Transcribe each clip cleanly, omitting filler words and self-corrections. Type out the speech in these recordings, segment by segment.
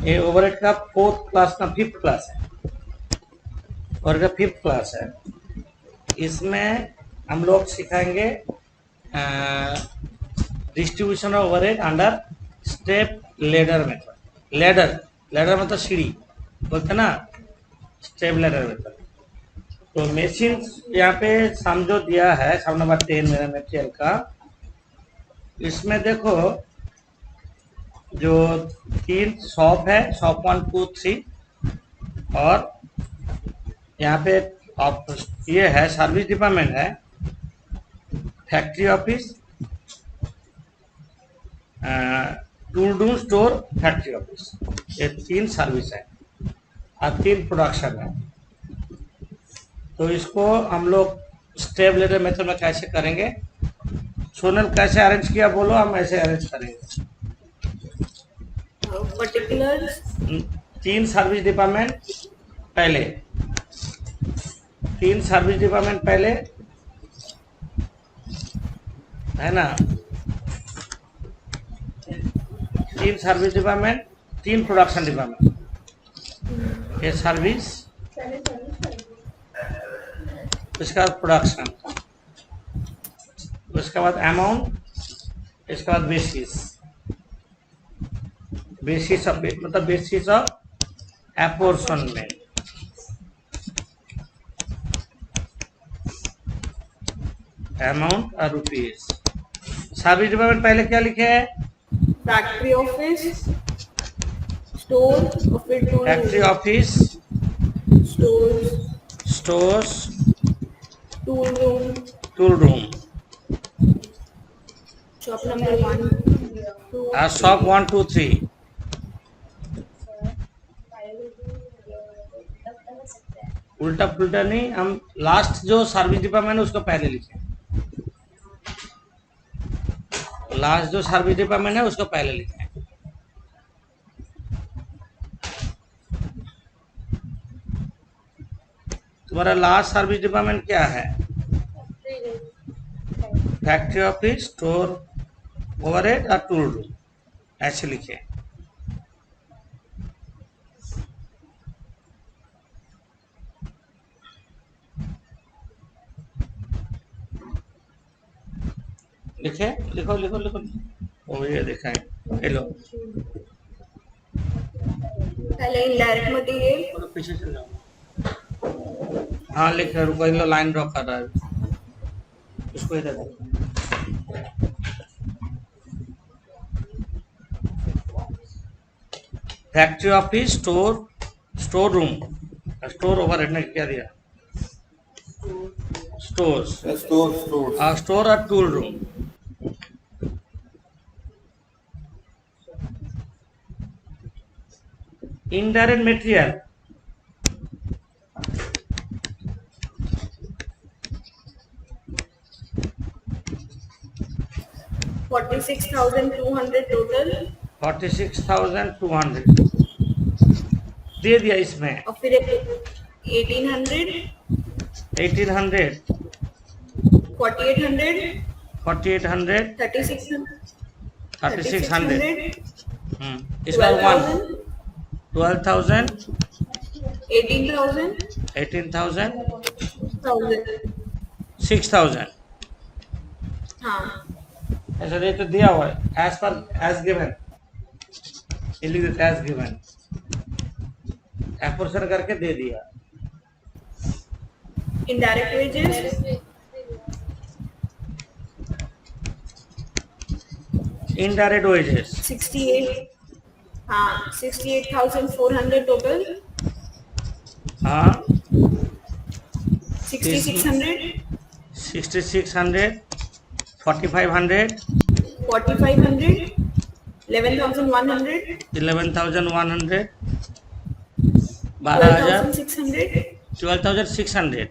ये ओवरहेड का 4th class का 5th क्लास है, और का 5th क्लास है। इसमें हम लोग सिखाएंगे distribution of overhead under step ladder method. Ladder मतलब सीढ़ी बोलते ना, स्टेप लेडर मेथड। तो मशीन यहाँ पे समझो दिया है, सब नंबर 10 मेरा मटेरियल का। इसमें देखो जो 3 शॉप है, शॉप 1 2 3, और यहाँ पे ये है सर्विस डिपार्टमेंट है, factory office, tool room, store, factory office, ये 3 सर्विस है और 3 प्रोडक्शन है। तो इसको हम लोग स्टेप लेडर मेथड में कैसे करेंगे, सोनल कैसे अरेंज किया बोलो, हम ऐसे अरेंज करेंगे। पर्टिकुलर 3 सर्विस डिपार्टमेंट पहले, 3 सर्विस डिपार्टमेंट पहले है ना, 3 सर्विस डिपार्टमेंट, 3 प्रोडक्शन डिपार्टमेंट। ये सर्विस, उसके बाद प्रोडक्शन, उसके बाद अमाउंट, इसके बाद बेसिस। बेसिस ऑफ मतलब बेसिस ऑफ एपोर्शनमेंट। अमाउंट और रुपीज। सर्विस डिपार्टमेंट पहले क्या लिखे है, factory office, store, factory office, stores, tool room, shop number 1 और शॉप 1 2 3। उल्टा पुल्टा नहीं, हम लास्ट जो सर्विस डिपार्टमेंट है उसको पहले लिखे, लास्ट जो सर्विस डिपार्टमेंट है उसको पहले लिखे। तुम्हारा लास्ट सर्विस डिपार्टमेंट क्या है, फैक्ट्री ऑफिस, स्टोर, ओवरहेड और टूल रूम, ऐसे लिखे। लिखे, लिखो लिखो लिखो। ओ ये देखा है, हेलो पहले इनडायरेक्ट मटेरियल, पीछे चल जाओ। हाँ लिख, रुको इन लो, लाइन ड्रॉ कर रहा है, इसको इधर देखो। Factory office, store, store room, store overhead ने क्या दिया, स्टोर्स, स्टोर और tool room. Indirect material, $46,200 total, 46,200 दे दिया इसमें, और फिर 1800, 1800, 4800, 4800, 3600, 3600, इसका 12,000, 18,000, 18,000, 1000। 6,000, हाँ, ऐसा ये तो दिया हुआ है, एज पर एज गिवन, लिख देते एज गिवन, एपोर्शन करके दे दिया। इनडायरेक्ट वेजेस, इनडायरेक्ट वेजेस 68, हाँ 68,400 टोटल, हाँ 6600, 6600, 4500, 4500, 11,100, 11,100, 12,000, 12,600, 12,600,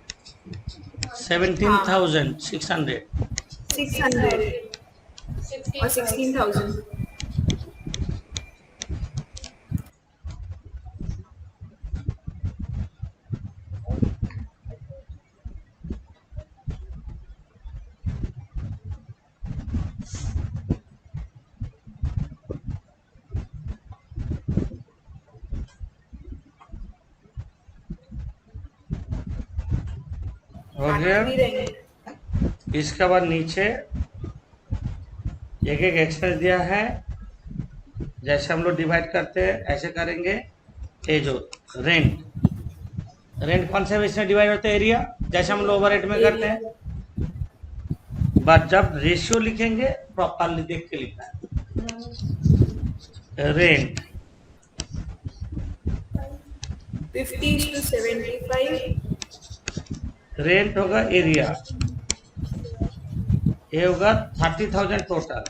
17,600, 600 और 16,000। हो गया। फैक्ट्री रेंट, इसके बाद नीचे एक एक एक्सपेंस दिया है, जैसे हम लोग डिवाइड करते हैं ऐसे करेंगे। ये जो रेंट, रेंट कौन से इसमें डिवाइड होता है? एरिया, जैसे हम लोग ओवरहेड में करते हैं। बट जब रेशियो लिखेंगे प्रॉपरली देख के लिखना है। रेंट 50:75, रेंट होगा एरिया, ये होगा 30,000 टोटल।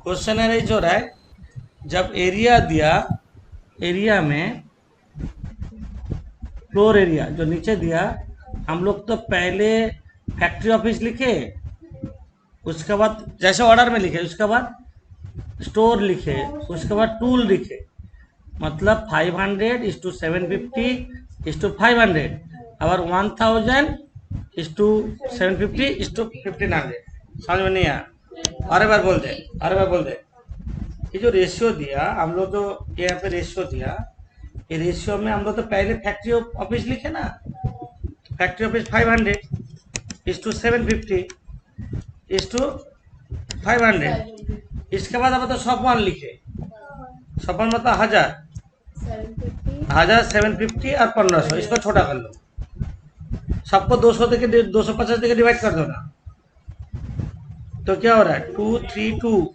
क्वेश्चन है जो रहा है, जब एरिया दिया, एरिया में फ्लोर एरिया जो नीचे दिया, हम लोग तो पहले फैक्ट्री ऑफिस लिखे, उसके बाद जैसे ऑर्डर में लिखे, उसके बाद स्टोर लिखे, उसके बाद टूल लिखे। मतलब 500:750:500, और 1000:750:1500। समझ में नहीं आया? अरे बार बोल दे, अरे बार बोल दे। ये जो रेशियो दिया हम लोग, तो यहाँ पे रेशियो दिया, ये रेशियो में हम लोग तो पहले फैक्ट्री ऑफिस लिखे ना। Factory office 500:750:500। इसके बाद अब तो शॉप वन लिखे, शॉप वन मतलब 1000:750 और 1500। इसको छोटा कर लो, सबको 200 देके 250 देके डिवाइड कर दो ना। तो क्या हो रहा है? 2 3 2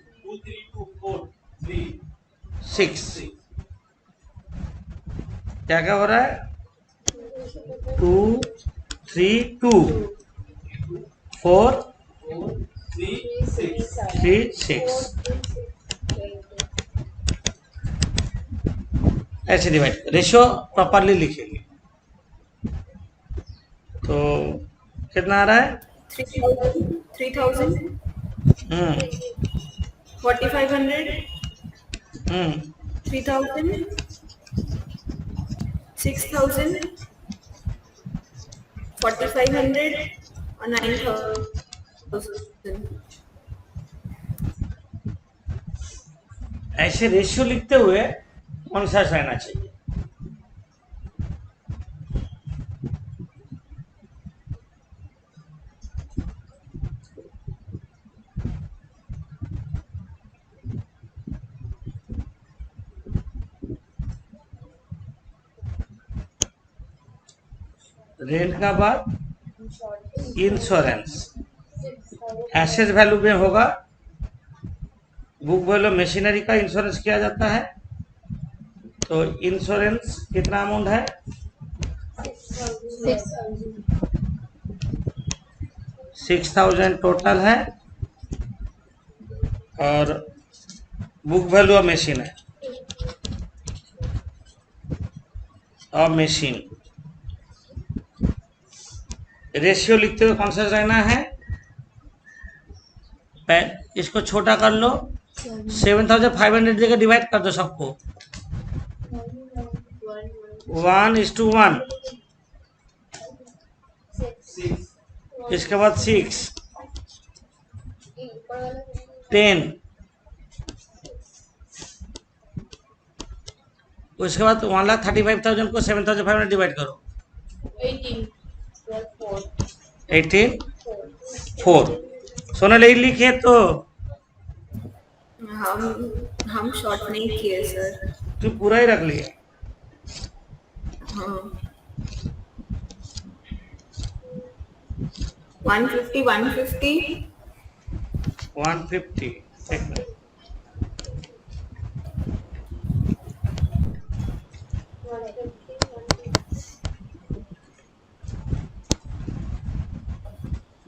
6। क्या क्या हो रहा है? 2 3 2 4 3 6 ऐसे डिवाइड, रेशियो प्रॉपरली लिखेंगे। तो कितना आ रहा है? 3,000, 4,500, 3,000, 6,000, 4,500 और 9,000। ऐसे रेशियो लिखते हुए कौन सा रहना चाहिए? रेंट का बाद इंश्योरेंस, एसेट वैल्यू में होगा। बुक वैल्यू मशीनरी का इंश्योरेंस किया जाता है। तो इंश्योरेंस कितना अमाउंट है? 6,000 टोटल है, और बुक वैल्यू ऑफ मशीन है, और मशीन। रेशियो लिखते हुए कौन सा रहना है? इसको छोटा कर लो, 7,500 देकर डिवाइड कर दो सबको, 1:1। इसके बाद 6 10, उसके बाद 1,35,000 को 7,500 डिवाइड करो, 18 4। सोनल यही लिखे तो हम शॉर्ट नहीं किए सर। तू पूरा ही रख लिया। हाँ 150 150 150। एक मिनट,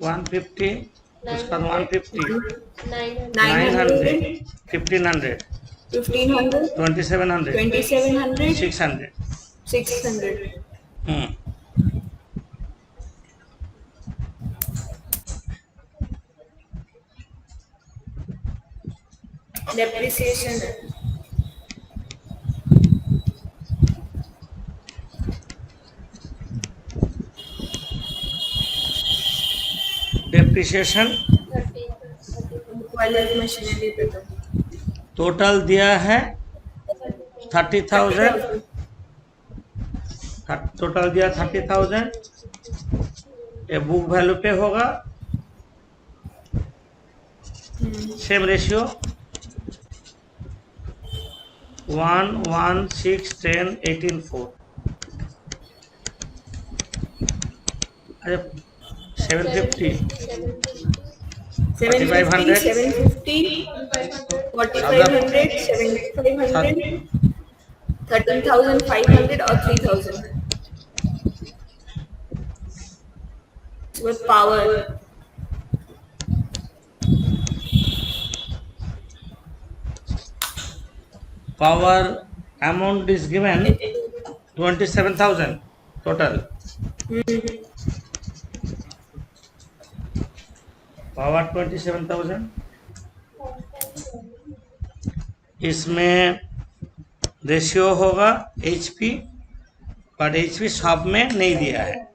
150, उसका 150, 900, 1,500, 1,500, 2,700, 2,700, 600। 600। डेप्रिसिएशन है। डेप्रिसिएशन वाले मशीनरी पे तो टोटल दिया है 30,000, टोटल दिया 30,000, ये बुक वैल्यू पे होगा, सेम रेशियो 1, 1, 6, 10, 18, 4। अच्छा 750, 750, 4500, 750, 4500, 7500, 13,500 or 3,000 with power. power amount is given 27,000 total, power 27,000। इसमें रेशियो होगा HP, पर HP शॉप में नहीं दिया है,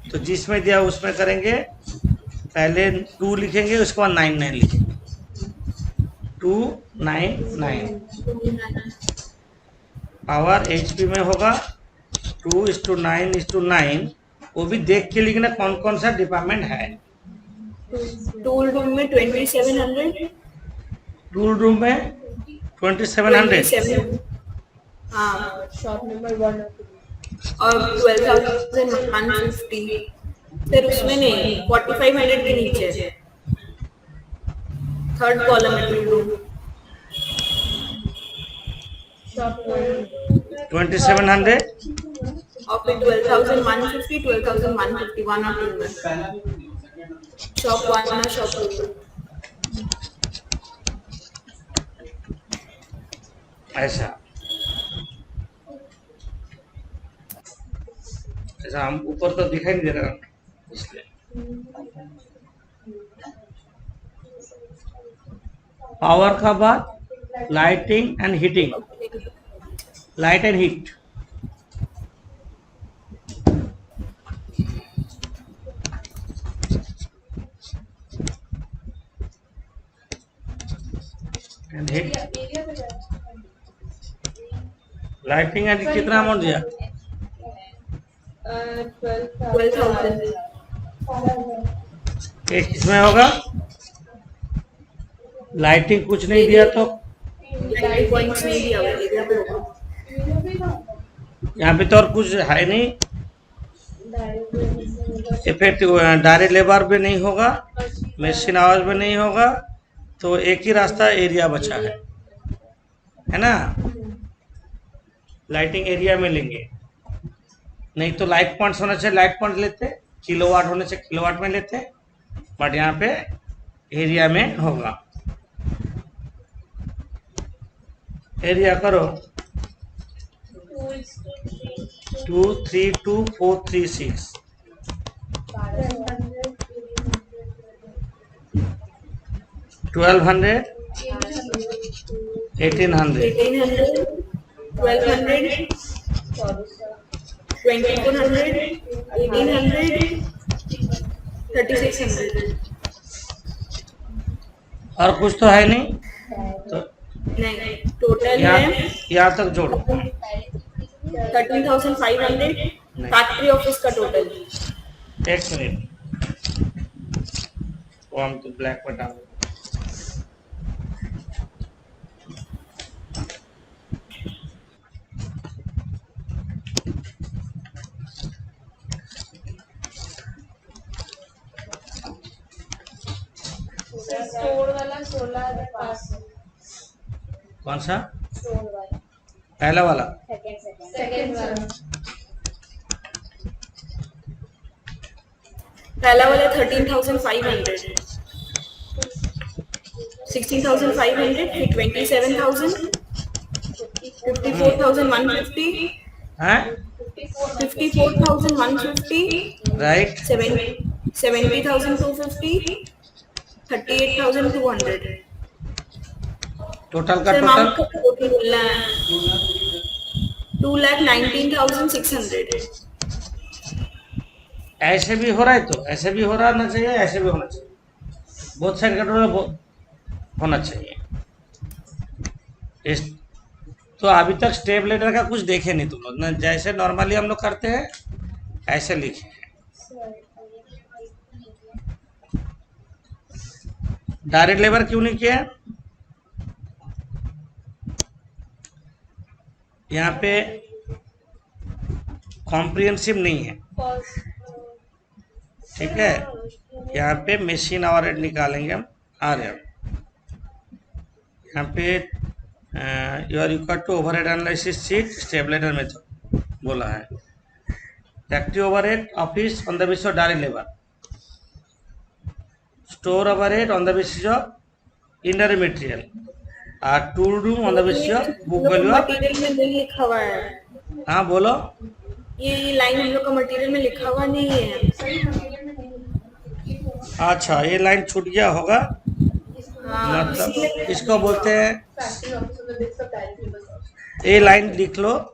तो जिसमें दिया उसमें करेंगे। पहले 2 लिखेंगे, उसके बाद 99 लिखेंगे, 299। पावर HP में होगा 2:9:9। वो भी देख के लिखना कौन कौन सा डिपार्टमेंट है। टूल रूम में 2700, टूल रूम में 2700, 27, हाँ, शॉप नंबर 1 और 12,150। फिर उसमें नहीं, 4500 के नीचे थर्ड कॉलम में टूल रूम, शॉप 2700 और फिर 12,150, 12,150 1 और 2 में शॉप 1 और शॉप 2। ऐसा ऐसा हम ऊपर तो दिखाई नहीं दे रहा इसलिए। पावर का बाद lighting and heating, light and heat. And heat, lighting and कितना अमाउंट दिया? 12,000 एक इसमें होगा, लाइटिंग कुछ नहीं दिया तो लाइट पॉइंट्स नहीं दिया हुआ है, इधर पे होगा। यहाँ पे तो और कुछ है नहीं। इफेक्ट डायरेक्ट लेबर भी नहीं होगा, मशीन आवाज भी नहीं होगा, तो एक ही रास्ता एरिया बचा है ना। लाइटिंग एरिया में लेंगे, नहीं तो लाइट पॉइंट्स होना चाहिए, लाइट पॉइंट लेते, किलोवाट होने से किलोवाट में लेते, बट यहाँ पे एरिया में होगा। एरिया करो 232,436, 1200, 1800, 1800, 1200, 2400, 1800, 3600। और कुछ तो है नहीं, तो नहीं, टोटल यहाँ है यहाँ तक जोड़ो। 13,500 फैक्ट्री ऑफिस का टोटल। एक मिनट, वो हम तो ब्लैक में डाल। स्टोर वाला 16,500, कौन सा? स्टोर वाला पहला वाला सेकंड वाला पहला वाला 13,500, 16,500, फिर 27,000, 54,150, है, 54,150, राइट। 70,250, 38,200। टोटल का सर टोटल अमाउंट का टोटल बोलना है 2,19,600। ऐसे भी हो रहा है, तो ऐसे भी हो रहा चाहिए, ऐसे भी होना चाहिए, बहुत साइड का टोटल होना चाहिए। तो अभी तक स्टेप लेटर का कुछ देखे नहीं तुम लोग ना, जैसे नॉर्मली हम लोग करते हैं ऐसे लिखे हैं। डायरेक्ट लेबर क्यों नहीं किया? यहाँ पे कॉम्प्रिहेंसिव नहीं है, ठीक है। यहाँ पे मशीन ओवरहेड निकालेंगे हम, आ रहे हैं यहाँ पे। You are equal to overhead analysis sheet stabilizer method बोला है। Factory overhead office on the basis of direct labour, store overhead on the basis of indirect material, और tool room on the basis of book value of. Material में नहीं लिखा हुआ है, हाँ बोलो। ये लाइन हम लोग का मटेरियल में लिखा हुआ नहीं है। अच्छा, ये लाइन छूट गया होगा, हाँ, मतलब इसको बोलते हैं, ये लाइन लिख लो,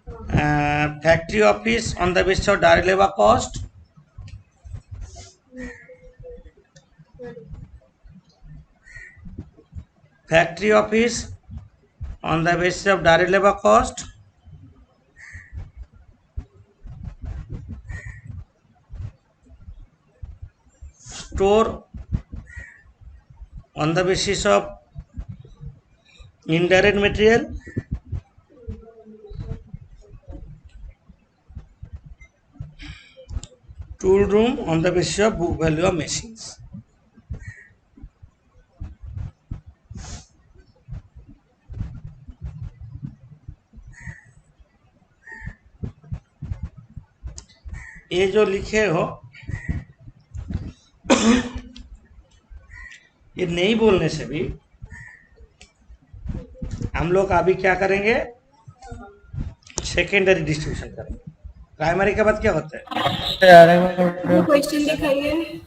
factory office on the basis of direct labour cost, factory office on the basis of direct labour cost, store on the basis of indirect material, tool room on the basis of book value of machines. ये जो लिखे हो ये नहीं बोलने से भी हम लोग अभी क्या करेंगे, सेकेंडरी डिस्ट्रीब्यूशन करेंगे। प्राइमरी के बाद क्या होता है? क्वेश्चन दिखाइए।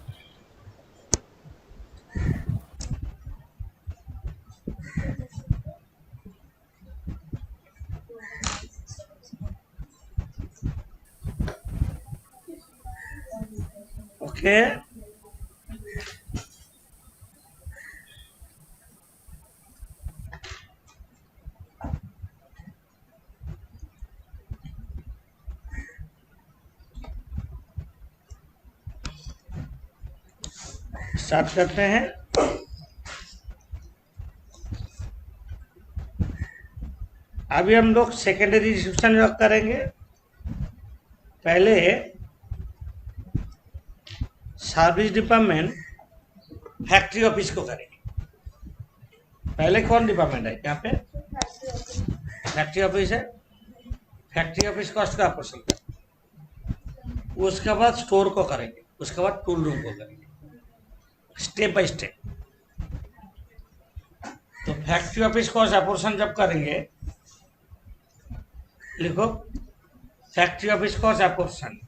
ओके, स्टार्ट करते हैं। अभी हम लोग सेकेंडरी डिस्ट्रीब्यूशन करेंगे। पहले सर्विस डिपार्टमेंट फैक्ट्री ऑफिस को करेंगे। पहले कौन डिपार्टमेंट है यहाँ पे? फैक्ट्री ऑफिस है। फैक्ट्री ऑफिस कॉस्ट का पोर्शन करेंगे, उसके बाद स्टोर को करेंगे, उसके बाद टूल रूम को करेंगे, स्टेप बाय स्टेप। तो फैक्ट्री ऑफिस कॉस्ट अपोर्शन जब करेंगे, लिखो factory office cost apportion,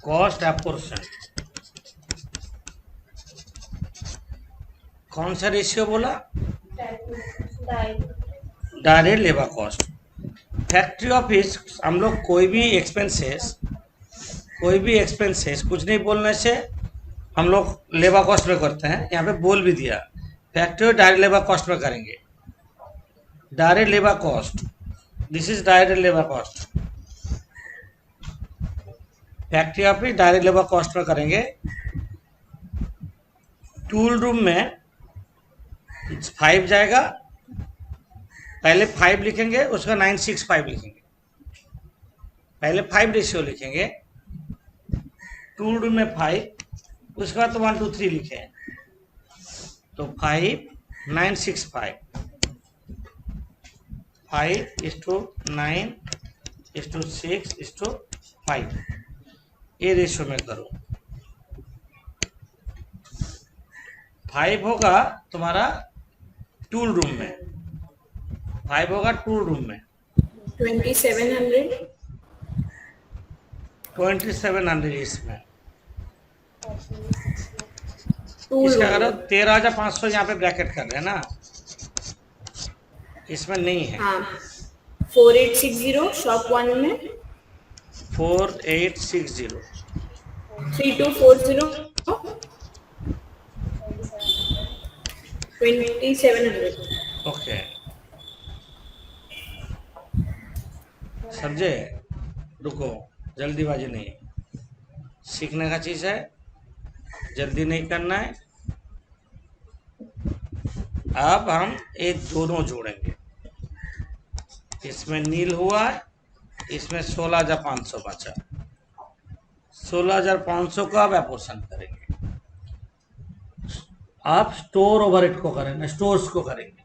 cost apportion कौन सा रेशियो बोला? Direct labour cost. Factory office हम लोग कोई भी एक्सपेंसेस कुछ नहीं बोलने से हम लोग लेबर कॉस्ट में करते हैं। यहाँ पे बोल भी दिया फैक्ट्री डायरेक्ट लेबर कॉस्ट में करेंगे। Direct labour cost, this is direct labour cost. Factory office direct labour cost में करेंगे। टूल रूम में 5 जाएगा, पहले 5 लिखेंगे, उसका 965 लिखेंगे। पहले 5 रेशियो लिखेंगे, टूल रूम में 5, उसके बाद तो 1 2 3 लिखे हैं, तो 5 965, 5:9:6:5, ये रेशियो में करो। 5 होगा तुम्हारा टूल रूम में, 5 होगा टूल रूम में, 2700 इसमें। इसका करो 13,500, यहाँ पे ब्रैकेट कर रहे हैं ना, इसमें नहीं है। हाँ, 4860 शॉप 1 में, 4860, 3240 2700। ओके। समझे? रुको, जल्दीबाजी नहीं, सीखने का चीज है, जल्दी नहीं करना है। अब हम ये दोनों जोड़ेंगे, इसमें नील हुआ है, इसमें 16,500 बचा। 16,500 का अब एपोर्शन करेंगे। आप स्टोर ओवरहेड को करेंगे, स्टोर्स को करेंगे।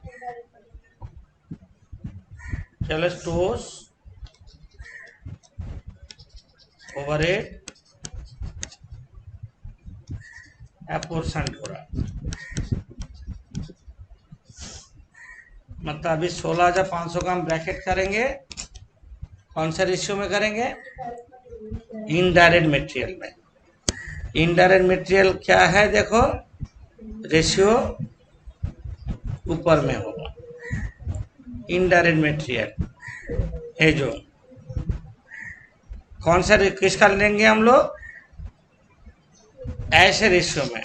चलो, स्टोर्स ओवरहेड एपोर्शन हो रहा, मतलब अभी 16,500 का हम ब्रैकेट करेंगे। कौन सा रेशियो में करेंगे? इनडायरेक्ट मटेरियल में। इनडायरेक्ट मटेरियल क्या है? देखो, रेशियो ऊपर में होगा। इनडायरेक्ट मटेरियल है जो, कौन सा किसका लेंगे हम लोग? ऐसे रेशियो में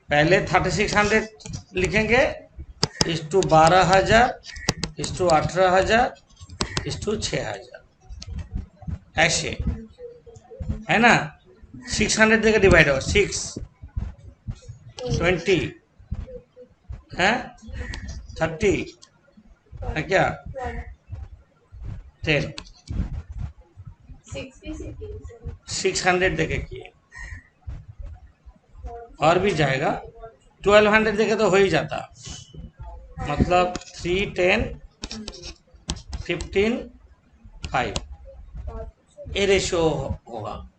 पहले 3600 लिखेंगे, इस टू 12,000, इस टू 18,000, इस टू 6,000, ऐसे है ना। 600 देकर डिवाइड हो, 6 20 है, 30 है क्या, 10 600 देके किए, और भी जाएगा। 1200 देके तो हो ही जाता, मतलब 3 10 15 5 ये रेशियो होगा।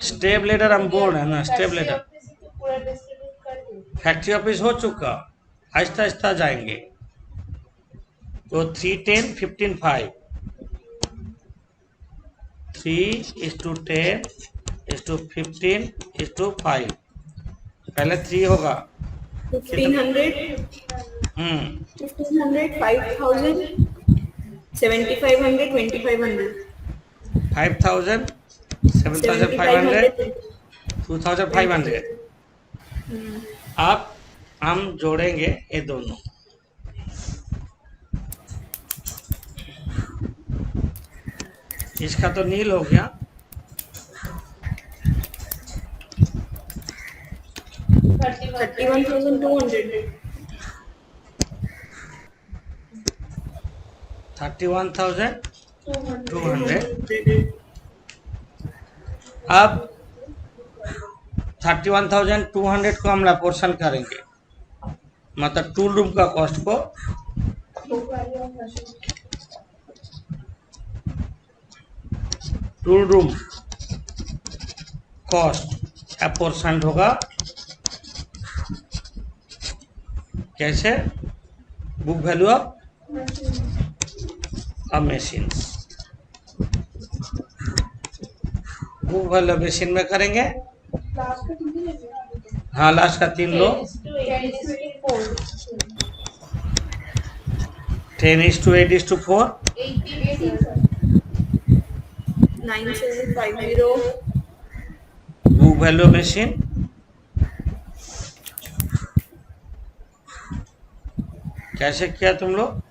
स्टेप लेडर हम बोल रहे हैं ना, स्टेप लेडर फैक्ट्री ऑफिस हो चुका, आहिस्ता आहिस्ता जाएंगे। तो 3 10 15 5, 3:10 15 5, पहले 3 होगा, 1500, 5,000, 7,500, 2,500, 5,000, 7,500, 2,500। अब हम जोड़ेंगे ये दोनों। इसका तो नील हो गया, 31,200, 31,200। अब 31,200 को हम पोर्शन करेंगे, मतलब टूल रूम का कॉस्ट को टूल रूम कॉस्ट एपोर्शन होगा। कैसे? Book value of machine, book value machine में करेंगे। हाँ, लास्ट का 3 लो, 10:8:4, 9,750, बुक वैल्यू मशीन। कैसे किया तुम लोग?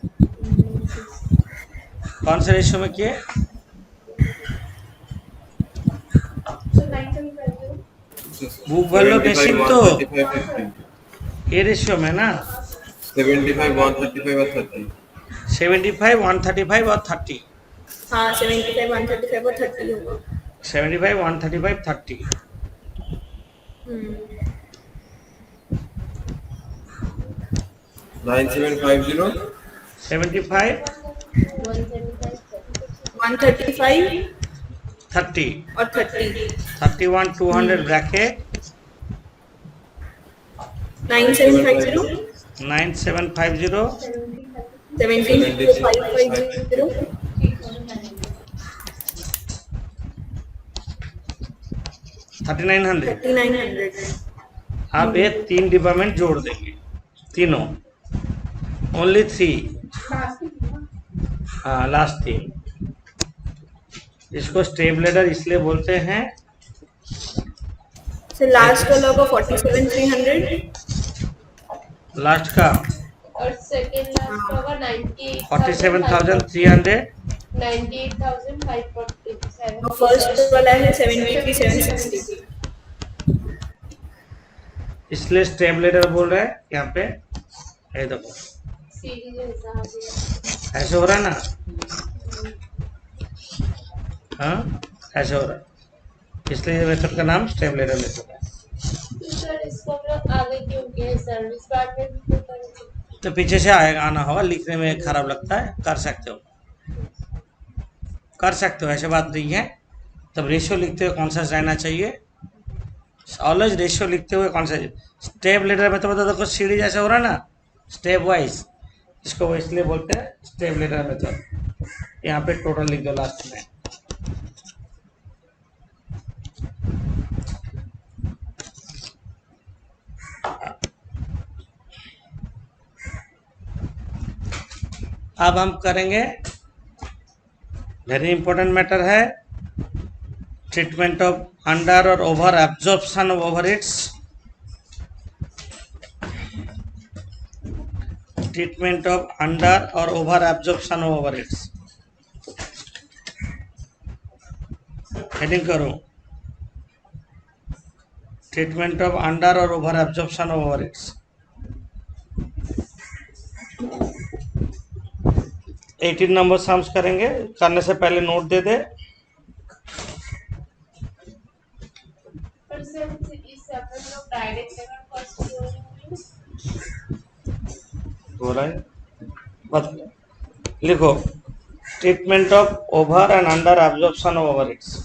कौन से रेशियो में किए? बुक वैल्यू मशीन तो ये रेशियो में ना, 75 135 और 30। 75 135 और 30। हाँ, 75 135 और 30 होगा। 75 135 30। 9750 75 135 30 और 30, 31 200 ब्रैकेट 9750, 9750 17550, 3900। 3900, आप ये 3 डिपार्टमेंट जोड़ देंगे, तीनों, ओनली 3। हाँ, लास्ट 3। इसको स्टेप लेडर इसलिए बोलते हैं। so last वाला होगा 47,300, लास्ट का और सेकंड लास्ट का होगा 47,300, 98,547. और फर्स्ट वाला है 73,760. इसलिए स्टेप लेडर बोल रहे हैं यहाँ पे। ये देखो सीढ़ी जैसा आ गया. ऐसे हो रहा है ना, हाँ ऐसे हो रहा है, इसलिए ये मेथड का नाम स्टेप लेडर मेथड है। तो सर इसको हम लोग आगे क्यों किए, सर्विस पार्ट में भी क्यों करेंगे? तो पीछे से आएगा, आना होगा, लिखने में खराब लगता है, कर सकते हो, कर सकते हो, ऐसे बात नहीं है। तब रेशियो लिखते हुए कॉन्शियस रहना चाहिए, ऑलवेज रेशियो लिखते हुए कॉन्शियस। स्टेप लेडर में तो बता देखो सीढ़ी जैसे हो रहा है ना, स्टेप वाइज, इसको वो इसलिए बोलते हैं स्टेप लेडर मेथड। यहाँ पे टोटल लिख दो लास्ट में। अब हम करेंगे, वेरी इंपॉर्टेंट मैटर है, ट्रीटमेंट ऑफ अंडर और over absorption of overheads. Treatment of under और over absorption of overheads, heading करो, ट्रीटमेंट ऑफ अंडर और over absorption of overheads. 18 number sums करेंगे, करने से पहले नोट दे दे। पर सर इस अपन लोग डायरेक्ट लेवल फर्स्ट क्यों नहीं हो रहा है, बस लिखो, treatment of over and under absorption of overheads.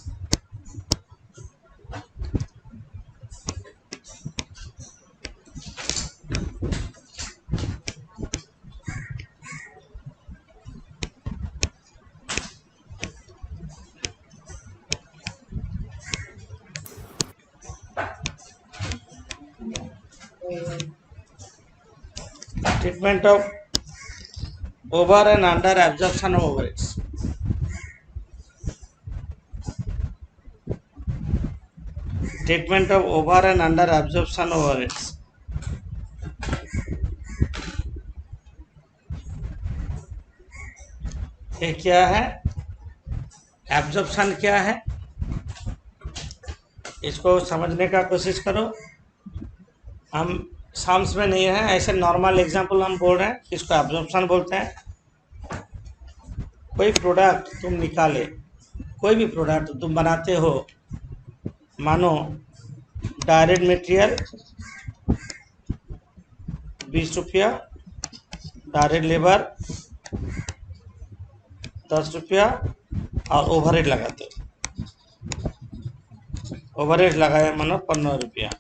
Treatment of over and under absorption of ovaries. Treatment of over and under absorption of ovaries. ये क्या है, एब्जॉर्प्शन क्या है, इसको समझने का कोशिश करो। हम साम्स में नहीं है, ऐसे नॉर्मल एग्जांपल हम बोल रहे हैं, इसको एब्जॉर्प्शन बोलते हैं। कोई प्रोडक्ट तुम निकाले, कोई भी प्रोडक्ट तुम बनाते हो, मानो डायरेक्ट मटेरियल 20 रुपया, डायरेक्ट लेबर 10 रुपया और ओवरहेड लगाते हो, ओवरहेड लगाया मानो 15 रुपया।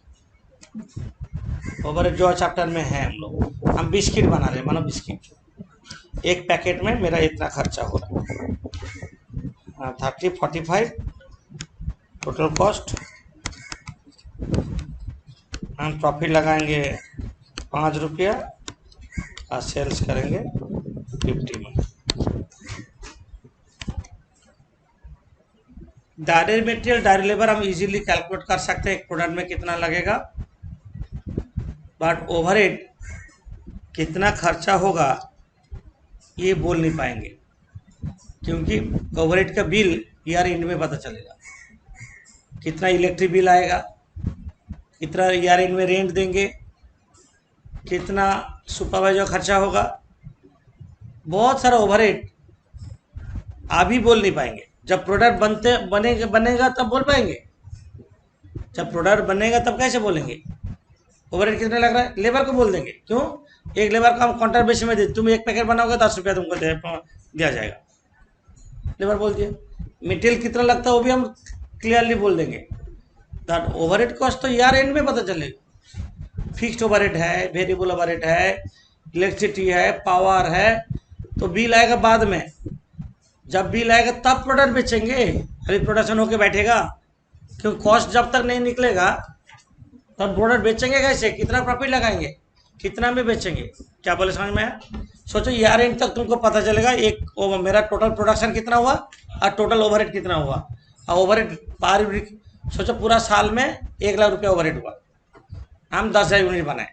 ओवरहेड जो चैप्टर में है, हम बिस्किट बना रहे हैं, मानो बिस्किट एक पैकेट में मेरा इतना खर्चा हो रहा है, 30-45 टोटल कॉस्ट। हम प्रॉफिट लगाएंगे 5 रुपया और सेल्स करेंगे 50 में। डायरेक्ट मटेरियल, डायरेक्ट लेबर हम इजीली कैलकुलेट कर सकते हैं एक प्रोडक्ट में कितना लगेगा, बट ओवरहेड कितना खर्चा होगा ये बोल नहीं पाएंगे, क्योंकि ओवरहेड का बिल ईयर एंड में पता चलेगा। कितना इलेक्ट्रिक बिल आएगा, कितना ईयर एंड में रेंट देंगे, कितना सुपरवाइजर खर्चा होगा, बहुत सारा ओवरहेड अभी बोल नहीं पाएंगे। जब प्रोडक्ट बनेगा तब बोल पाएंगे, जब प्रोडक्ट बनेगा तब कैसे बोलेंगे। ओवरहेड कितना लग रहा है, लेबर को बोल देंगे, क्यों, एक लेबर का हम कॉन्ट्रैक्ट बेसिस में दे, तुम एक पैकेट बनाओगे 10 रुपया तुमको दिया जाएगा, लेबर बोल दिए। मटेरियल कितना लगता है वो भी हम क्लियरली बोल देंगे। दैट ओवरहेड कॉस्ट तो ईयर एंड में पता चलेगा। फिक्स्ड ओवरहेड है, वेरिएबल ओवरहेड है, इलेक्ट्रिसिटी है, पावर है, तो बिल आएगा बाद में। जब बिल आएगा तब प्रोडक्ट बेचेंगे, अभी प्रोडक्शन होके बैठेगा, क्यों, कॉस्ट जब तक नहीं निकलेगा तब प्रोडक्ट बेचेंगे कैसे, कितना प्रॉफिट लगाएंगे, कितना में बेचेंगे। क्या बोले समझ में आया? सोचो ईयर एंड तक तुमको पता चलेगा एक मेरा टोटल प्रोडक्शन कितना हुआ और टोटल ओवरहेड कितना हुआ। और ओवरहेड पर सोचो पूरा साल में 1 लाख रुपया ओवरहेड हुआ, हम 10,000 यूनिट बनाए,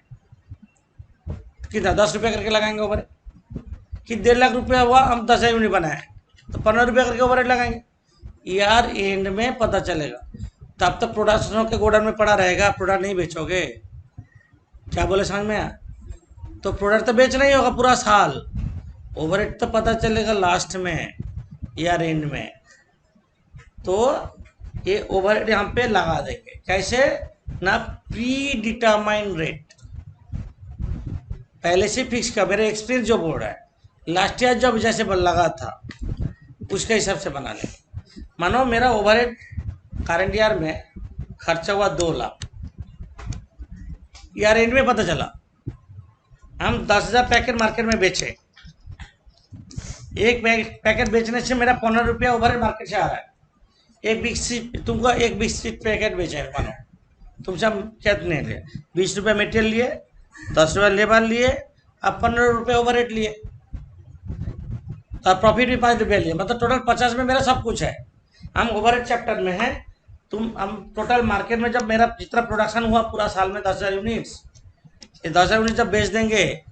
कितना 10 रुपये करके लगाएंगे ओवर कि 1.5 लाख रुपया हुआ, हम 10,000 यूनिट बनाए तो 15 रुपये करके ओवर लगाएंगे। यार एंड में पता चलेगा, तब तक प्रोडक्शन के गोडाउन में पड़ा रहेगा, प्रोडक्ट नहीं बेचोगे। क्या बोले समझ में आया? तो प्रोडक्ट तो बेचना ही होगा पूरा साल, ओवरहेड तो पता चलेगा लास्ट में या एंड में। तो ये ओवरहेड यहाँ पे लगा देंगे कैसे ना, प्री डिटरमाइंड रेट पहले से फिक्स का, मेरा एक्सपीरियंस जो बोल रहा है लास्ट ईयर जब जैसे लगा था उसके हिसाब से बना लें। मानो मेरा ओवरहेड करंट ईयर में खर्चा हुआ 2 लाख, यार एंड में पता चला हम 10,000 पैकेट मार्केट में बेचे, एक पैकेट बेचने से मेरा 15 रुपया ओवरहेड मार्केट से आ रहा है। एक बिस्किट तुमको, एक बिस्किट पैकेट बेचे है, मानो तुमसे हम कितने लिए 20 रुपये मटेरियल लिए, 10 रुपये लेबर लिए, अब 15 रुपये ओवरहेड लिए, और प्रॉफिट भी 5 रुपये लिए, मतलब टोटल 50 में मेरा सब कुछ है। हम ओवरहेड चैप्टर में हैं, हम टोटल मार्केट में जब मेरा जितना प्रोडक्शन हुआ पूरा साल में 10,000 यूनिट्स, ये 10,000 यूनिट जब बेच देंगे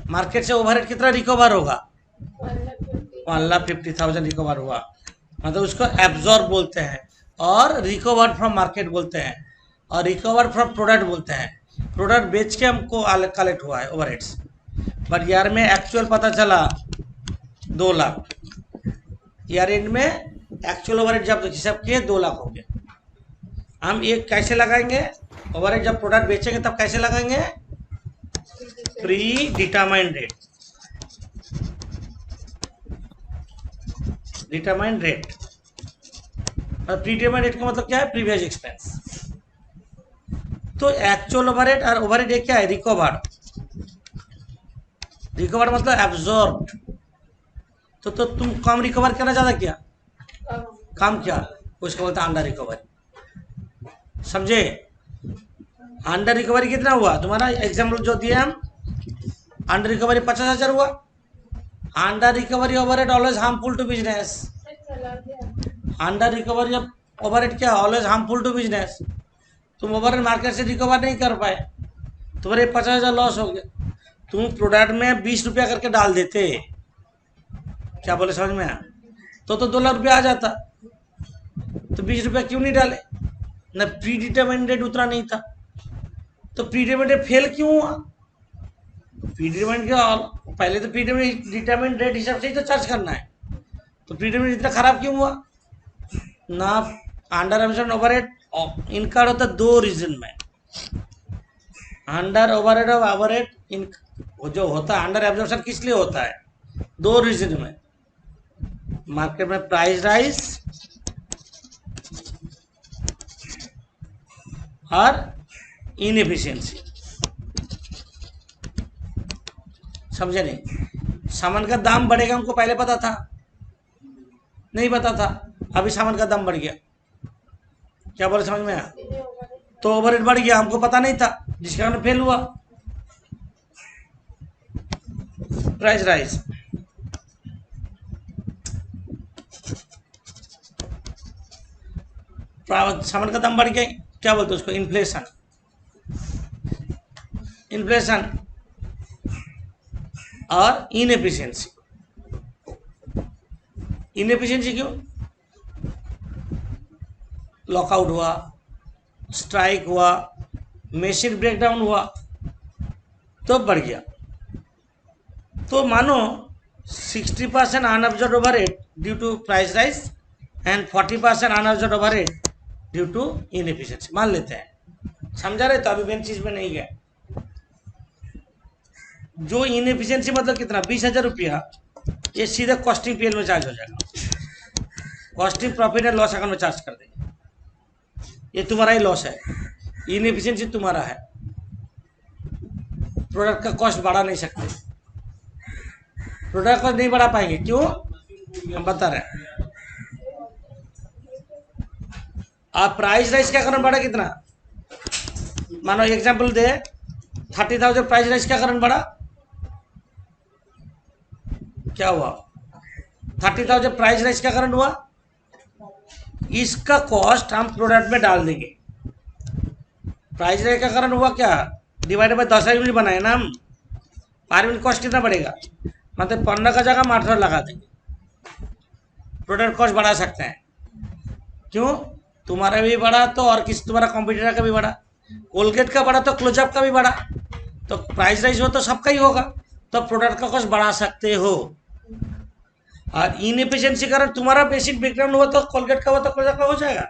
मार्केट से ओवरहेड कितना रिकवर होगा, 1,50,000 रिकवर हुआ, मतलब उसको एब्जॉर्ब बोलते हैं, और रिकवर्ड फ्रॉम मार्केट बोलते हैं, और रिकवर्ड फ्रॉम प्रोडक्ट बोलते हैं। प्रोडक्ट बेच के हमको कलेक्ट हुआ है ओवरहेड्स, बट यार में एक्चुअल पता चला 2 लाख, यार एंड में एक्चुअल ओवरहेड जब हिसाब किए 2 लाख हो गया। हम एक कैसे लगाएंगे ओवरहेड, जब प्रोडक्ट बेचेंगे तब कैसे लगाएंगे, pre determined rate, determined rate. और प्री डिटरमाइंड रेट का मतलब क्या है, प्रीवियस एक्सपेंस। तो एक्चुअल ओवरहेड और ओवरहेड एक क्या है, रिकवर्ड। रिकवर्ड मतलब एब्जॉर्ब्ड। तो तुम कम रिकवर करना ज्यादा किया, कम किया, उसको बोलता है अंडर रिकवरी। समझे? अंडर रिकवरी कितना हुआ तुम्हारा, एग्जाम्पल जो दिए हम, अंडर रिकवरी 50,000 हुआ। Under recovery overhead always harmful to business. Under recovery overhead क्या, ऑलवेज हार्मफुल टू बिजनेस। तुम ओवरहेड मार्केट से रिकवर नहीं कर पाए, तुम्हारे 50,000 लॉस हो गया। तुम प्रोडक्ट में 20 रुपया करके डाल देते, क्या बोले समझ में आया, तो 2 लाख रुपया आ जाता। तो 20 रुपया क्यों नहीं डाले ना, प्री डिटरमाइंड रेट उतना नहीं था। तो प्री डिटरमाइंड रेट फेल क्यों हुआ, प्री डिटरमाइंड क्या, पहले तो प्री डिटरमाइंड रेट हिसाब से ही तो चार्ज करना है, तो प्री डिटरमाइंड इतना खराब क्यों हुआ ना। अंडर एब्जॉर्प्शन ओवरहेड इनका होता है 2 रीजन में, अंडर ओवरहेड और ओवरहेड जो होता है अंडर एब्जॉर्प्शन किस लिए होता है, 2 रीजन में, मार्केट में प्राइस राइज और इनएफिशिएंसी। समझे नहीं? सामान का दाम बढ़ेगा हमको पहले पता था, नहीं पता था, अभी सामान का दाम बढ़ गया, क्या बोले समझ में आया, तो ओवरहेड बढ़ गया, हमको पता नहीं था, जिसके कारण फेल हुआ। प्राइस राइज, सामान का दाम बढ़ गया, क्या बोलते हैं उसको, इन्फ्लेशन। इन्फ्लेशन और इनएफिशिएंसी। इनएफिशिएंसी क्यों, लॉकआउट हुआ, स्ट्राइक हुआ, मशीन ब्रेकडाउन हुआ, तो बढ़ गया। तो मानो 60% unabsorbed overhead due to price rise and 40% unabsorbed overhead due to inefficiency, मान लेते हैं। समझा रहे? तो अभी मेन चीज में नहीं गए। जो इनएफिशिएंसी मतलब कितना, 20,000 रुपया, ये सीधे कॉस्टिंग पीएल में चार्ज हो जाएगा, costing profit and loss account में चार्ज कर देंगे। ये तुम्हारा ही लॉस है, इनएफिशिएंसी तुम्हारा है, प्रोडक्ट का कॉस्ट बढ़ा नहीं सकते, प्रोडक्ट कॉस्ट नहीं बढ़ा पाएंगे, क्यों, हम बता रहे हैं। आप प्राइस राइज क्या कारण बढ़ा, कितना, मानो एग्जांपल दे 30,000 प्राइस राइज क्या कारण बढ़ा, क्या हुआ, 30,000 प्राइस राइज क्या कारण हुआ, इसका कॉस्ट हम प्रोडक्ट में डाल देंगे। प्राइस राइज का कारण हुआ क्या, डिवाइडेड बाय 10,000 यूनिट बनाए ना हम, पर यूनिट कॉस्ट कितना बढ़ेगा, मतलब 15 का जगह हम 18 लगा देंगे, प्रोडक्ट कॉस्ट बढ़ा सकते हैं। क्यों, तुम्हारा भी बढ़ा तो और किसी तुम्हारा कॉम्पिटिटर का भी बढ़ा, कोलगेट का बढ़ा तो क्लोजअप का भी बढ़ा, तो प्राइस राइज हो तो सबका ही होगा, तो प्रोडक्ट का कॉस्ट बढ़ा सकते हो। और इनएफिशिएंसी कारण तुम्हारा बेसिक बैकग्राउंड हुआ तो कोलगेट का हुआ तो क्लोजअप का हो जाएगा,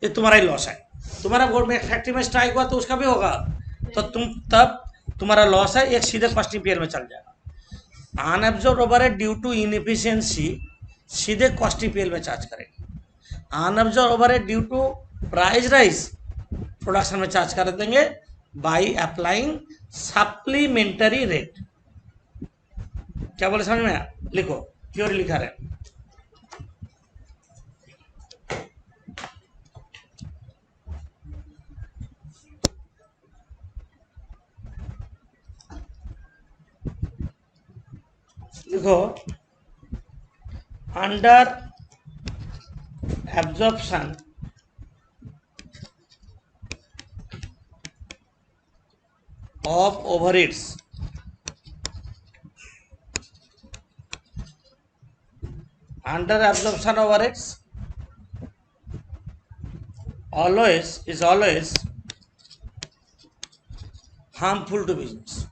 ये तुम्हारा ही लॉस है। तुम्हारा बोर्ड में फैक्ट्री में स्ट्राइक हुआ तो उसका भी होगा, तो तब तुम्हारा लॉस है, एक सीधे कॉस्टिंग पीरियड में चल जाएगा। Unabsorbed overhead due to inefficiency सीधे कॉस्टिंग पीरियड में चार्ज करेंगे, unabsorbed overhead due to price rise production में चार्ज कर देंगे बाई अप्लाइंग सप्लीमेंटरी रेट। क्या बोले समझ में आया, लिखो क्यों लिखा रहे। देखो under absorption of overheads under absorption of overheads always harmful to business.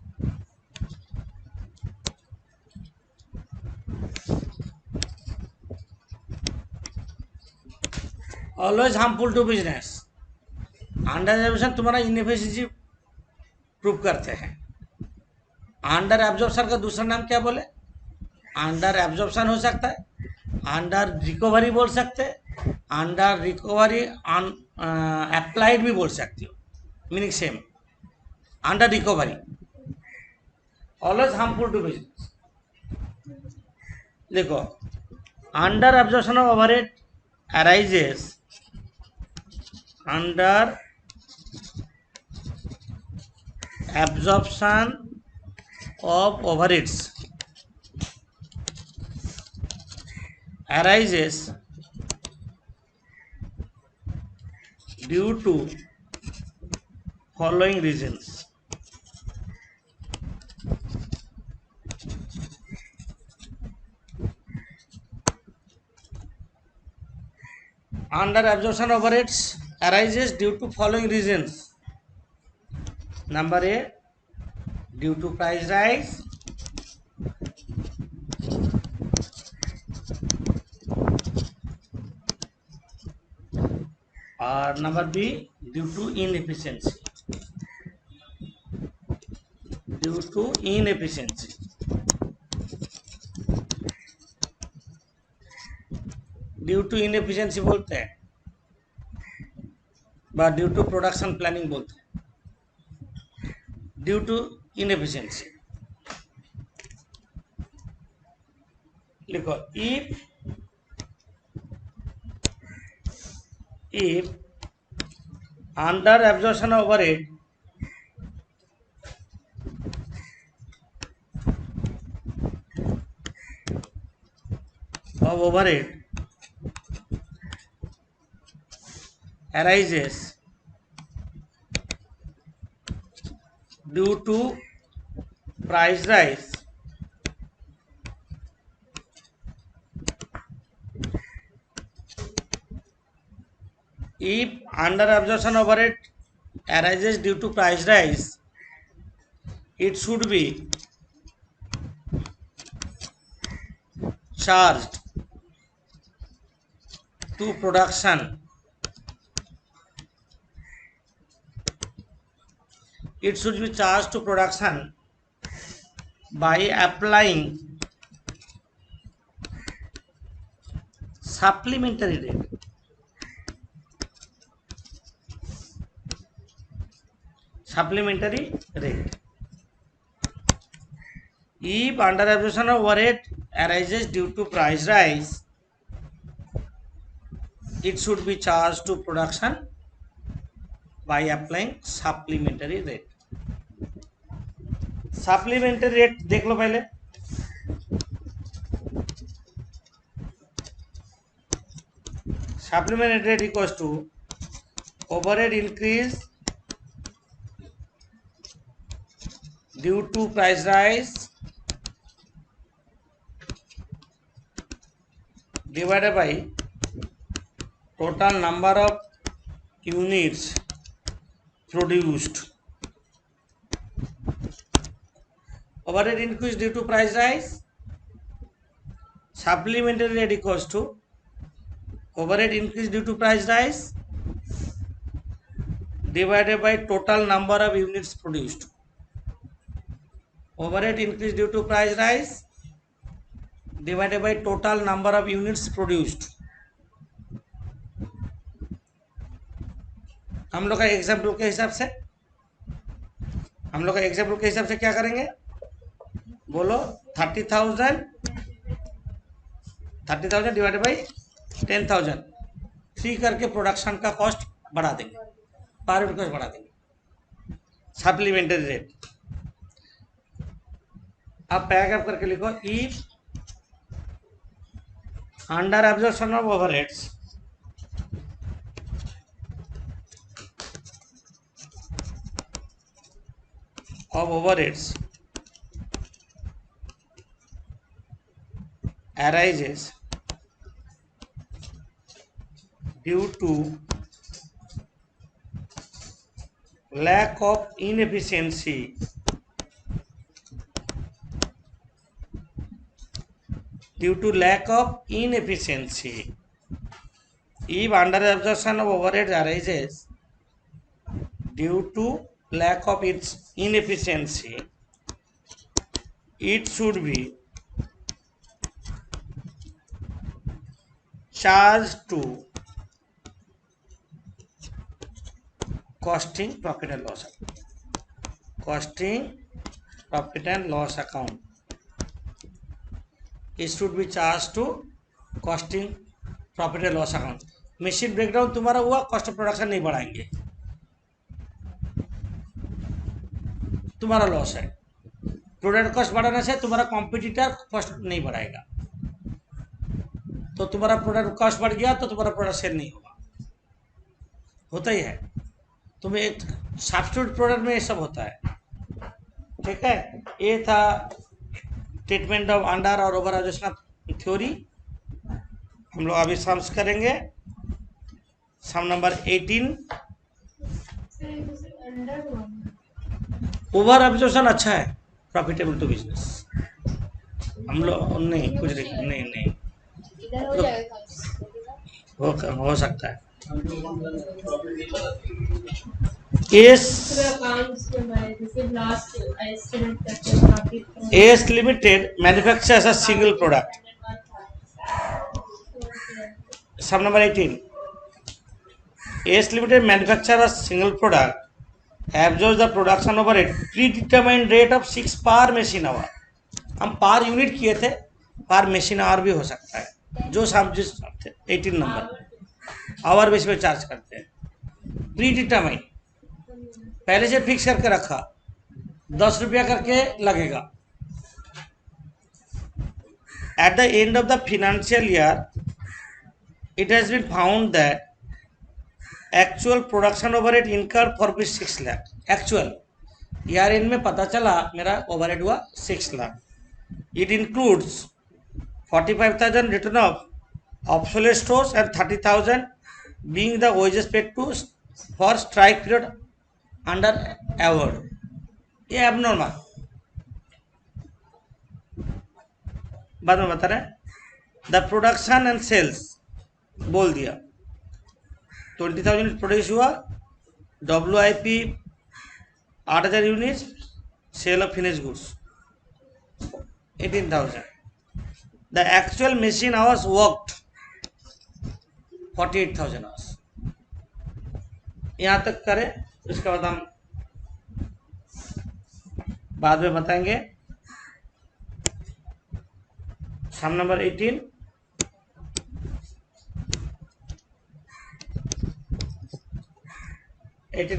Always harmful to business. Under absorption तुम्हारा इनएफिशिएंसी प्रूव करते हैं। अंडर एब्जॉर्प्शन का दूसरा नाम क्या बोले, अंडर एब्जॉर्प्शन हो सकता है, अंडर रिकवरी बोल सकते हैं, अंडर रिकवरी अप्लाइड भी बोल सकते हो, meaning same, under recovery always harmful to business. देखो under absorption of overhead arises under absorption of overheads arises due to following reasons. Under absorption of overheads arises due to following reasons. Number A, due to price rise, or number B, due to inefficiency. Due to inefficiency. Due to inefficiency बोलते हैं, व due to production planning बोलते हैं। Due to inefficiency लिखो, if under absorption of overhead arises due to price rise, if under absorption overhead arises due to price rise, it should be charged to production. It should be charged to production by applying supplementary rate. Supplementary rate. If under absorption of overhead arises due to price rise, it should be charged to production by applying supplementary rate. Supplementary rate देख लो पहले, supplementary rate equals to overhead increase due to price rise divided by total number of units produced. Overhead increase due to price rise. Supplementary rate equals to overhead increase due to price rise divided by total number of units produced. Overhead increase due to price rise divided by total number of units produced. हम लोग का example के हिसाब से क्या करेंगे, बोलो 30,000 divided by 10,000 free करके प्रोडक्शन का कॉस्ट बढ़ा देंगे, पर यूनिट कॉस्ट बढ़ा देंगे. सप्लीमेंट्री रेट आप पैकअप करके लिखो, if under absorption of overheads arises due to lack of inefficiency if under absorption of overhead arises due to lack of its inefficiency, it should be charged to costing profit and loss account. It should be charged to costing profit and loss account. Machine breakdown तुम्हारा हुआ, cost of production नहीं बढ़ाएंगे, तुम्हारा loss है. Product cost बढ़ाने से तुम्हारा competitor cost नहीं बढ़ाएगा, तो तुम्हारा प्रोडक्ट कॉस्ट बढ़ गया तो तुम्हारा प्रोडक्ट सेल नहीं होगा. होता ही है, तुम्हें एक सब्स्टिट्यूट प्रोडक्ट में ये सब होता है. ठीक है, ये था ट्रीटमेंट ऑफ अंडर और ओवर एब्जॉर्प्शन थ्योरी. हम लोग अभी सम्स करेंगे. सम नंबर 18. ओवर एब्जॉर्प्शन अच्छा है, प्रॉफिटेबल टू बिजनेस. हम लोग नहीं कुछ नहीं इधर हो जाएगा, हो सकता है. S limited manufactures a single product. Sum number 18. S limited manufacture a single product, absorb the production overhead predetermined rate of 6 per machine our. हम पर यूनिट किए थे, पर मशीन आवर भी हो सकता है, जो हम जिस 18 नंबर आवर बेस पे चार्ज करते हैं. प्रीडिटरमाइंड पहले से फिक्स करके रखा, 10 रुपया करके लगेगा. At the end of the financial year it has been found that actual production overhead incurred for rupees 6 lakh. Actual year and में पता चला मेरा ओवरहेड हुआ 6 lakh. It includes 45,000 return of obsolete stores and 30,000 being the wages paid to for strike period under award. ये abnormal. बाद में बता रहे हैं. The production and sales बोल दिया, 20,000 प्रोड्यूस हुआ, WIP 8,000 units, sale of finish goods 18,000. The actual machine hours worked 48,000 hours. यहाँ तक करें, इसके बाद हम बाद में बताएंगे. Sum number 18.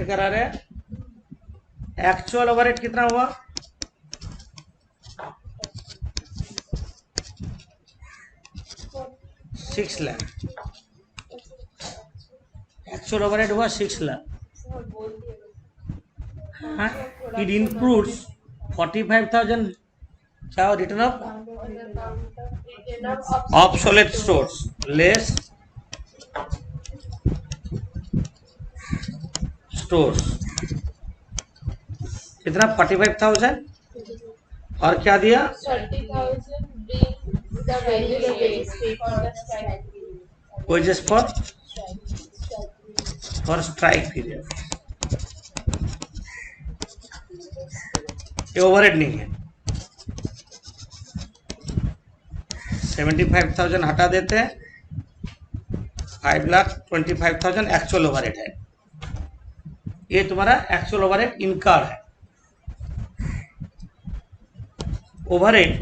करा रहे. एक्चुअल ओवरहेड कितना हुआ, 6 लाख. एक्चुअल ओवरहेड हुआ 6 लाख. इट इंक्लूड्स 45,000 क्या return of On account of return of obsolete stores less stores कितना 45,000 और क्या दिया 30,000 being the value paid for the strike period. wages for strike period. ये ओवरहेड नहीं है 75,000 हटा देते हैं 5,25,000 एक्चुअल ओवरहेड है ये तुम्हारा एक्चुअल ओवरहेड इनकार है ओवरहेड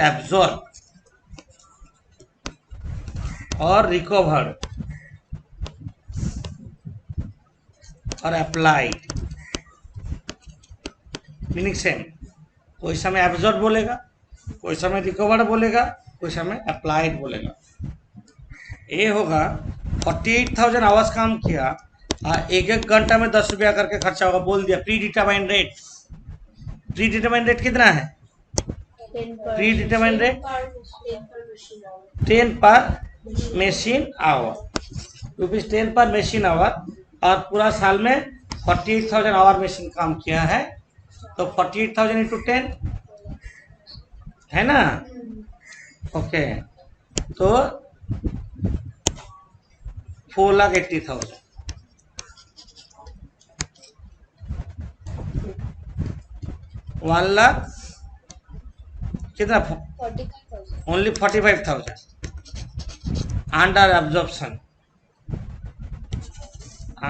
एब्जॉर्ब और रिकवर्ड और अप्लाइड मीनिंग सेम कोई समय एब्जॉर्ब बोलेगा कोई समय रिकवर्ड बोलेगा कोई समय अप्लाइड बोलेगा ये होगा 48,000 आवर्स काम किया एक घंटा में 10 रुपया करके खर्चा होगा बोल दिया प्री डिटरमाइंड रेट कितना है प्री डिटरमाइंड रेट 10 पर मशीन आवर रुपीज 10 पर मशीन आवर और पूरा साल में 48,000 आवर मशीन काम किया है तो 48,000 इंटू 10 है ना ओके तो 4,80,000 1 लाख कितना 45,000. Only 45,000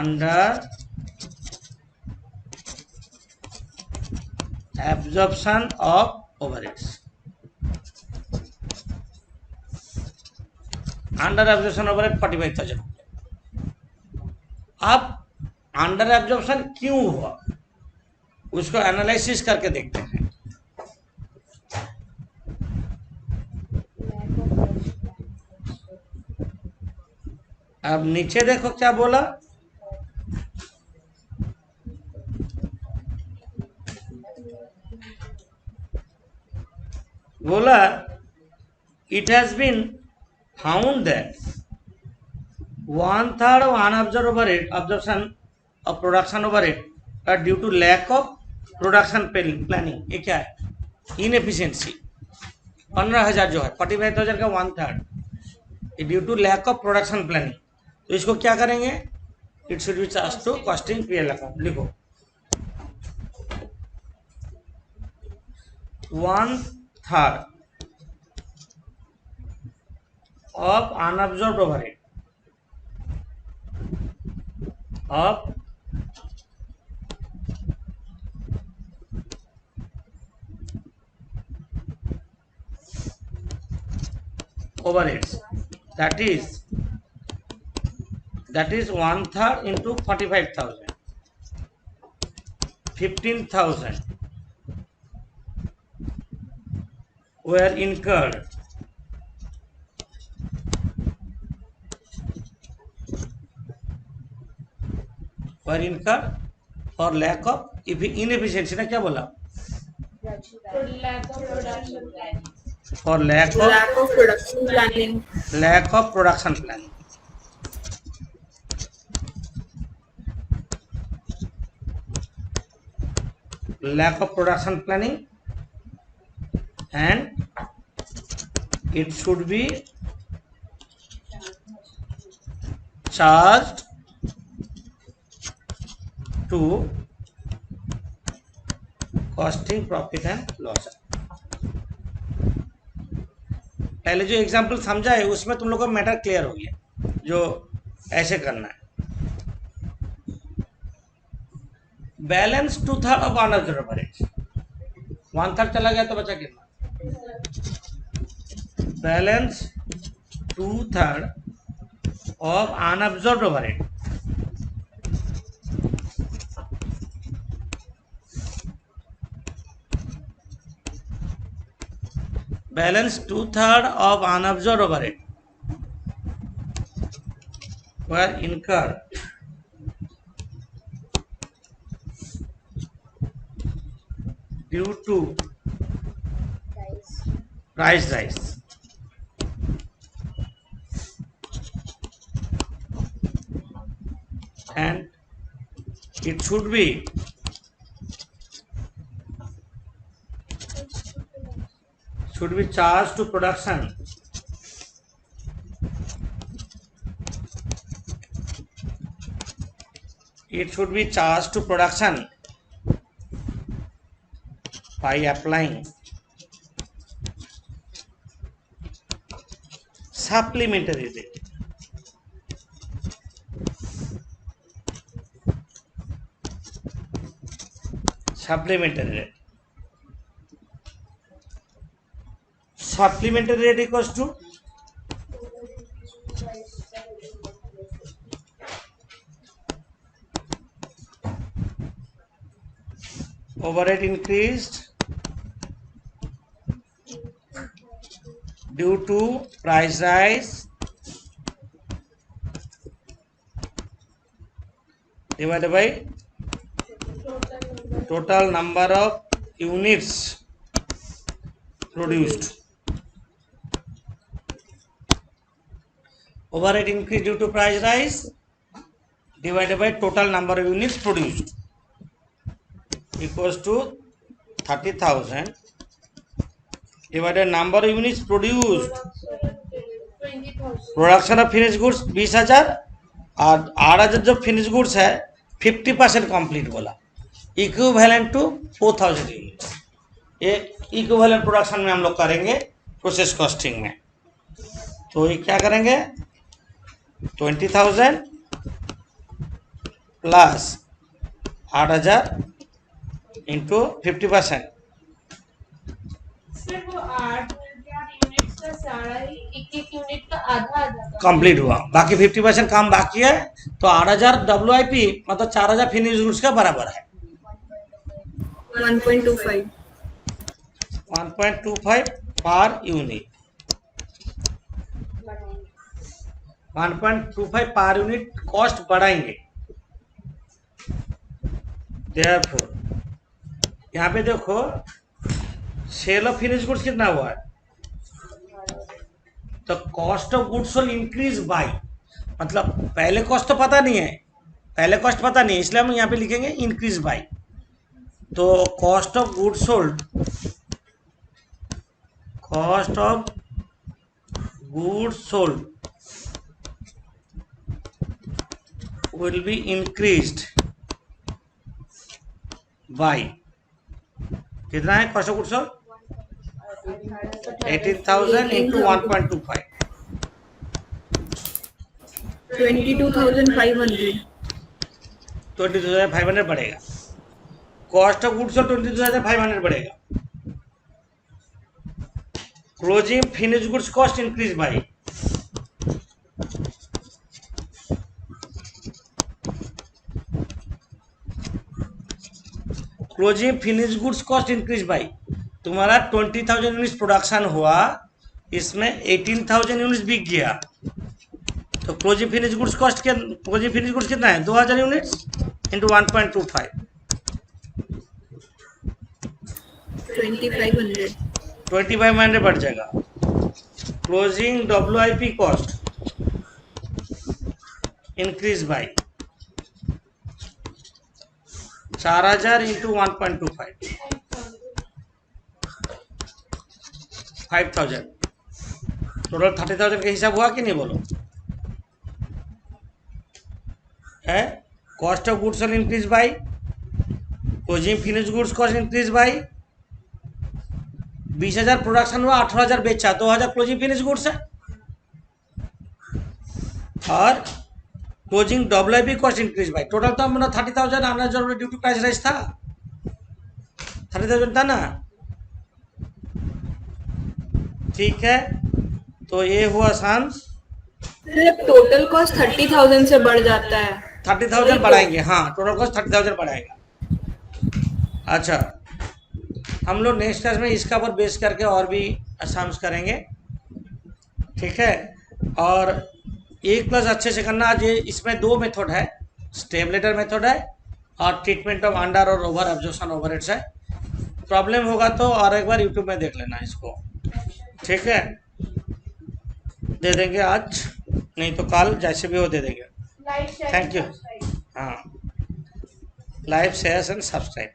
under absorption of overheads under absorption overhead 45,000 अब अंडर एब्जॉर्प्शन क्यों हुआ उसको एनालिसिस करके देखते हैं अब नीचे देखो क्या बोला it has been found that 1/3 of unabsorbed overhead absorption of production overhead are due to lack of production planning ये क्या है इनएफिशिएंसी 15,000 जो है 45,000 का 1/3 due to lack of production planning तो इसको क्या करेंगे it should be charge to costing PL account लिखो 1/3 of unabsorbed overhead of overheads that is 1/3 into 45,000 15,000 were incurred for lack of inefficiency ना क्या बोला For lack of production planning. for lack Lack of production planning. of production planning lack of production planning and it should be charged to costing profit and loss पहले जो example समझा है उसमें तुम लोग को मैटर क्लियर हो गया जो ऐसे करना है बैलेंस 2/3 ऑफ अनअब्जॉर्ब्ड ओवरहेड 1/3 चला गया तो बचा कितना balance 2/3 of unabsorbed overhead balance 2/3 of unabsorbed overhead were incurred due to price rise. And it should be charged to production by applying supplementary rate. Supplementary rate equals to overhead increased due to price rise divided by total number of units produced. Overhead increase due to price rise divided by total number of units produced equals to 30,000 divided number of units produced. 20,000. Production of finish goods 20,000 और 8,000 जो finish goods है 50% complete बोला, equivalent to 4,000 unit. ये equivalent production में हम लोग करेंगे process costing में. तो ये क्या करेंगे 20,000 प्लस 8,000 इंटू 50%. सिर्फ वो 8 यूनिट्स का सारा ही एक यूनिट का आधा कंप्लीट हुआ, बाकी 50% काम बाकी है. तो 8,000 WIP मतलब 4,000 फिनिश गुड्स का बराबर है 1.25 per unit. 1.25 per unit cost बढ़ाएंगे. Therefore, यहाँ पे देखो सेल ऑफ फिनिश गुड्स कितना हुआ है, तो cost of goods sold increase by, मतलब पहले कॉस्ट तो पता नहीं है, इसलिए हम यहाँ पे लिखेंगे इंक्रीज बाय. तो cost of goods sold will be increased by कितना है cost of goods sold 18,000 into 1.25 22,500 22,500 बढ़ेगा. कॉस्ट ऑफ गुड्स सोल्ड 22,500 बढ़ेगा. Closing finish goods cost increase by closing finish goods cost increase by तुम्हारा 20,000 units production हुआ, इसमें 18,000 units बिक गया. तो क्लोजिंग फिनिश गुड्स कितना है 2,000 यूनिट्स इंटू 1.25 2,500 बढ़ जाएगा. Closing WIP cost increase by 4,000 into 1.25 5,000 total 30,000 का हिसाब हुआ कि नहीं बोलो है. Cost of goods sold increase by closing finish goods cost increase by 20,000 production हुआ, 18,000 बेचा, 2,000 क्लोजिंग फिनिश गुड्स है और closing WIP cost increase by total तो हमने 30,000 आना जरूरी ड्यू टू प्राइस राइज था, 30,000 था ना. ठीक है, तो ये हुआ सम. टोटल कॉस्ट 30,000 से बढ़ जाता है. 30,000 बढ़ाएंगे, हाँ टोटल कॉस्ट 30,000 बढ़ाएगा. अच्छा, हम लोग नेक्स्ट क्लास में इसका पर बेस करके और भी सम्स करेंगे. ठीक है, और एक प्लस अच्छे से करना. आज ये इसमें 2 मेथड है, स्टेबलेटर मेथड है और ट्रीटमेंट ऑफ अंडर और ओवर एब्जॉर्प्शन ओवरहेड्स है. प्रॉब्लम होगा तो और एक बार यूट्यूब में देख लेना इसको, ठीक है। दे देंगे आज, नहीं तो कल जैसे भी हो दे देंगे। Like share Thank you. Subscribe. हाँ, लाइक शेयर एंड सब्सक्राइब।